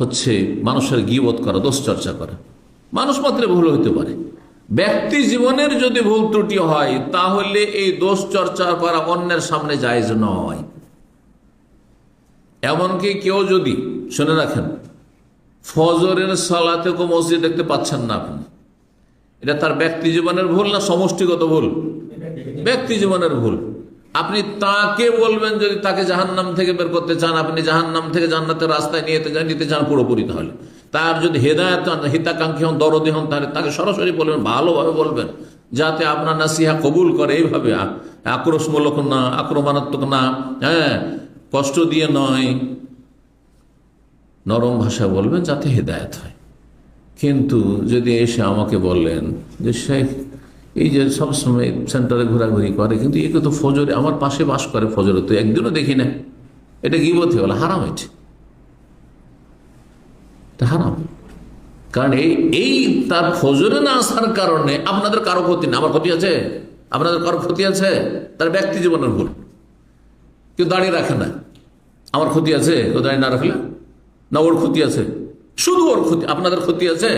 হচ্ছে মানুষের গীবত করা, দোষ চর্চা করা। মানুষ মাত্রে ভুল হতে পারে, ব্যক্তি জীবনের যদি ভুল ত্রুটি হয় তাহলে এই দোষ চর্চা করা অন্যের সামনে জায়েজ নয়। এমনকি কেউ যদি, শুনে রাখেন, ফজরের সালাতে কেউ মসজিদ দেখতে পাচ্ছেন না আপনি, এটা তার ব্যক্তি জীবনের ভুল না সমষ্টিগত ভুল? ব্যক্তি জীবনের ভুল। আপনি তাকে বলবেন যদি তাকে জাহান্নাম থেকে বের করতে চান, আপনি জাহান্নাম থেকে জান্নাতের রাস্তায় নিতে চান পুরোপুরি, তাহলে তার যদি হেদায়েত হিতাকাঙ্ক্ষী হন, দরদি হন, তাহলে তাকে সরাসরি বলবেন, ভালোভাবে বলবেন, যাতে আপনার নাসিহা কবুল করে। এইভাবে আক্রোশমূলক না, আক্রমণাত্মক না, হ্যাঁ, কষ্ট দিয়ে নয়, নরম ভাষায় বলবেন যাতে হেদায়েত হয়। কিন্তু যদি এসে আমাকে বললেন যে শেখ এই যে সবসময় সেন্টারে ঘোরাঘুরি করে, কিন্তু একে তো ফজরে আমার পাশে বাস করে, ফজরে তো একদিনও দেখি না, এটা গীবত হলো, হারাম। এটা হারাম। কারণ এই তার ফজরে না আসার কারণে আপনাদের কারো ক্ষতি না, আমার ক্ষতি আছে? আপনাদের কারো ক্ষতি আছে? তার ব্যক্তি জীবনের ভুল। কেউ দাঁড়িয়ে রাখে না, আমার ক্ষতি আছে? কেউ দাঁড়িয়ে না রাখলে না ওর ক্ষতি আছে? শুধু ওর ক্ষতি, আপনাদের ক্ষতি আছে?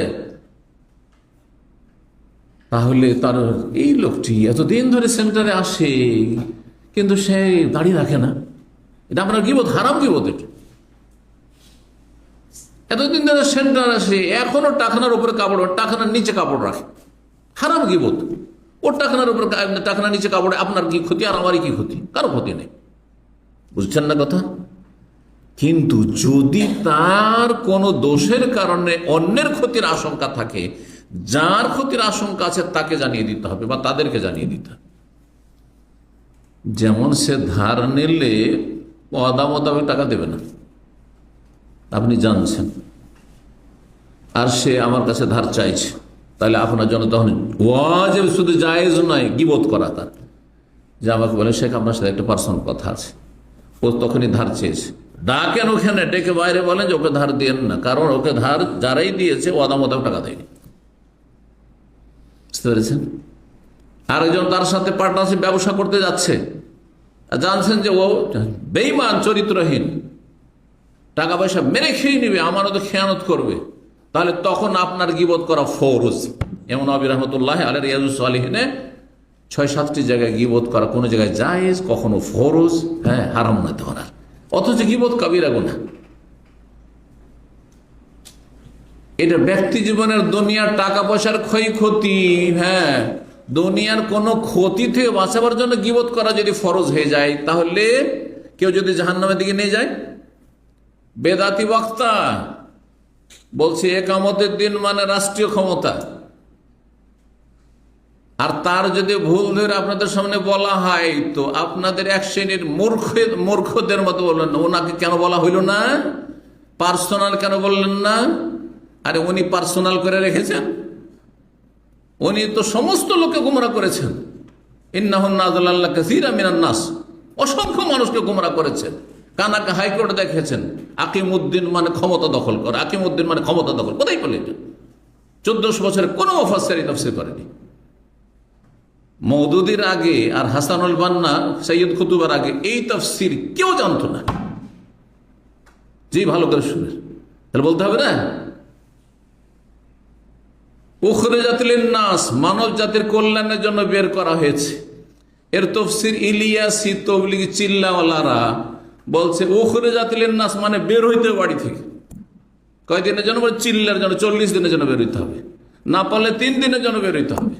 তাহলে তার এই লোকটি এতদিন ধরে সেন্টারে আসে কিন্তু সে দাঁড়িয়ে রাখে না, এটা আপনার গীবত, হারাম গীবত। এটা এতদিন ধরে সেন্টার আসে, এখনো টাকনার উপরে কাপড়, টাকনার নিচে কাপড় রাখে, হারাম গীবত। ওর টাকনার উপরে, টাকনার নিচে কাপড়ে আপনার কি ক্ষতি আর আমারই কি ক্ষতি? কারো ক্ষতি নেই। বুঝছেন না কথা? কিন্তু যদি তার কোনো দোষের কারণে অন্যের ক্ষতির আশঙ্কা থাকে, যার ক্ষতির আশঙ্কা আছে তাকে জানিয়ে দিতে হবে বা তাদেরকে জানিয়ে দিতে হবে। যেমন সে ধার নিলে ওয়াদা মোতাবেক টাকা দেবে না, আপনি জানছেন, আর সে আমার কাছে ধার চাইছে, তাহলে আপনার জন্য তখন ওয়াজিব, শুধু জায়েজ নয়, গীবত করা তার। যে আমাকে বলে শেখ আপনার সাথে একটা পার্সোনাল কথা আছে, ও তখনই ধার চেয়েছে, ডাকেন ওখানে, ডেকে বাইরে বলেন যে ওকে ধার দিয়েন না, কারণ ওকে ধার যারাই দিয়েছে ওয়াদা মোতাবেক টাকা দেয়নি। বুঝতে পেরেছেন? আরেকজন তার সাথে পার্টনারশিপ ব্যবসা করতে যাচ্ছে, জানছেন যে ও বেঈমান, চরিত্রহীন, টাকা পয়সা মেরে খেয়ে নিবে, আমানত খেয়ানত করবে, তাহলে তখন আপনার গীবত করা ফরজ। এমন নবী রাহমাতুল্লাহ আলাইহি রিয়াজুস সালিহিনে ৬-৭টি জায়গায় গীবত করা, কোনো জায়গায় জায়েজ, কখনো ফরজ, হ্যাঁ, হারাম না তখন আর। অথচ গীবত কাবিরা গুনাহ। এটা ব্যক্তি জীবনের দুনিয়ার টাকা পয়সার ক্ষয়ক্ষতি, হ্যাঁ, দুনিয়ার কোন ক্ষতি থেকে বাঁচাবার জন্য গীবত করা যদি ফরজ হয়ে যায়, তাহলে কেউ যদি জাহান্নামের দিকে নিয়ে যায়, বেদাতি বক্তা বলছে একামতের দিন মানে রাষ্ট্রীয় ক্ষমতা, আর তার যদি ভুল ধরে আপনাদের সামনে বলা হয় তো আপনাদের এক শ্রেণীর মূর্খদের মতো বললেন, ওনাকে কেন বলা হইল না, পার্সোনাল কেন বললেন না? আরে উনি পার্সোনাল করে রেখেছেন, উনি তো সমস্ত লোককে গুমরা করেছেন। ইন্নাহুন্না আযাল্লাল্লাহ কাসীরা মিনান নাস, অসংখ্য মানুষকে গুমরা করেছেন। কানাকে হাইকোর্টে দেখেছেন আকিমউদ্দিন মানে ক্ষমতা দখল করে, আকিমউদ্দিন মানে ক্ষমতা দখল, কোথায় পেলে এটা? 1400 বছরে কোনো মুফাসসির এই তাফসীর করেনি। মওদুদির আগে আর হাসানুল বান্না, সৈয়দ কুতুবের আগে এই তাফসীর কেউ জানতো না। জি, ভালো করে শুনেন, তাহলে বলতে হবে না, উখরিজাত লিন-নাস, মানব জাতির কল্যাণের জন্য বের করা হয়েছে। এর তাফসীর ইলিয়াসি তাবলিগি চিল্লাওয়ালারা বলছে উখরিজাত লিন-নাস মানে বের হইতে বাড়ি থেকে। কয়দিনের জন্য? বলে চিল্লার জন্য, 40 দিনের জন্য বের হইতে হবে, না পারলে 3 দিনের জন্য বের হইতে হবে।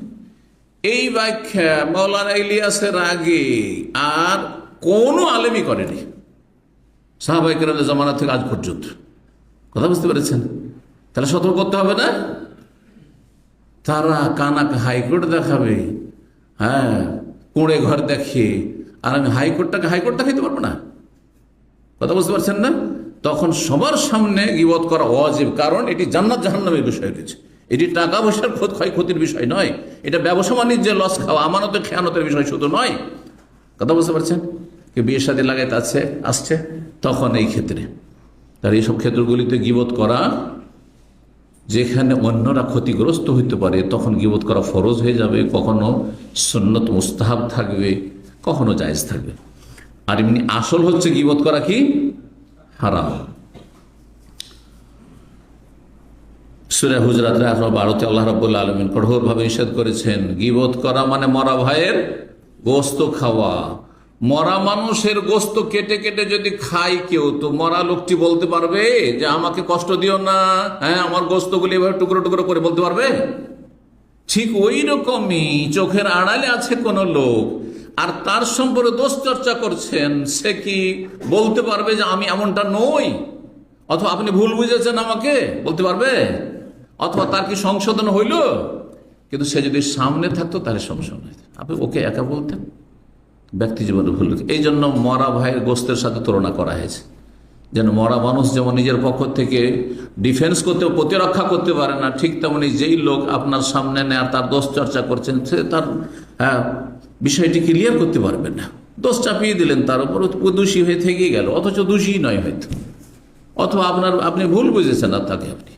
এই ব্যাখ্যা মাওলানা ইলিয়াসের আগে আর কোনো আলেমই করেনি, সাহাবায়ে কেরামের জামানা থেকে আজ পর্যন্ত। কথা বুঝতে পেরেছেন? তাহলে সতর্ক করতে হবে না? তারা কানাকে হাইকোর্ট দেখাবে, হ্যাঁ, কুঁড়ে ঘর দেখিয়ে, আর আমি হাইকোর্টটাকে হাইকোর্ট দেখাইতে পারবো না। কথা বুঝতে পারছেন না? তখন সবার সামনে গীবত করা ওয়াজিব, কারণ এটি জান্নাত জাহান্নামের বিষয় রয়েছে। এটি টাকা পয়সার ক্ষয়ক্ষতির বিষয় নয়, এটা ব্যবসা বাণিজ্যের লস খাওয়া, আমানতের খেয়ানতের বিষয় শুধু নয়। কথা বুঝতে পারছেন? কেউ বিয়ে শাদী লাগাইতে আসছে, তখন এই ক্ষেত্রে, তার এইসব ক্ষেত্রগুলিতে গীবত করা, যেখানে অন্যরা ক্ষতিগ্রস্ত হইতে পারে, তখন গীবত করা ফরজ হয়ে যাবে, কখনো সুন্নত মুস্তাহাব থাকবে, কখনো জায়েজ থাকবে। আর এমনি আসল হচ্ছে গীবত করা কি হারাম। সূরা হুজরাত 11-12 আল্লাহ রাব্বুল আলামিন কঠোরভাবে নিষেধ করেছেন গীবত করা মানে মরা ভাইয়ের গোস্ত খাওয়া। মরা মানুষের গোস্ত কেটে কেটে যদি খায় কেউ, তো মরা লোকটি বলতে পারবে যে আমাকে কষ্ট দিও না, হ্যাঁ আমার গোস্তগুলি এভাবে টুকরো টুকরো করে বলতে পারবে? ঠিক ওই রকমই চোখের আড়ালে আছে কোন লোক আর তার সম্পর্কে দোষ চর্চা করছেন, সে কি বলতে পারবে যে আমি এমনটা নই, অথবা আপনি ভুল বুঝেছেন আমাকে বলতে পারবে? অথবা তার কি সংশোধন হইল? কিন্তু সে যদি সামনে থাকতো তাহলে সংশোধন হইত, আপনি ওকে একা বলতেন। ব্যক্তি জীবনে ভুল, এই জন্য মরা ভাইয়ের গোস্তের সাথে তুলনা করা হয়েছে, যেন মরা মানুষ যেমন নিজের পক্ষ থেকে ডিফেন্স করতে প্রতিরক্ষা করতে পারে না, ঠিক তেমনি যেই লোক আপনার সামনে নেয় তার দোষ চর্চা করছেন, সে তার বিষয়টি ক্লিয়ার করতে পারবে না। দোষ চাপিয়ে দিলেন তার উপর, দোষী হয়ে থেকে গেল, অথচ দোষী নয় হয়তো, অথবা আপনি ভুল বুঝেছেন আর তাকে আপনি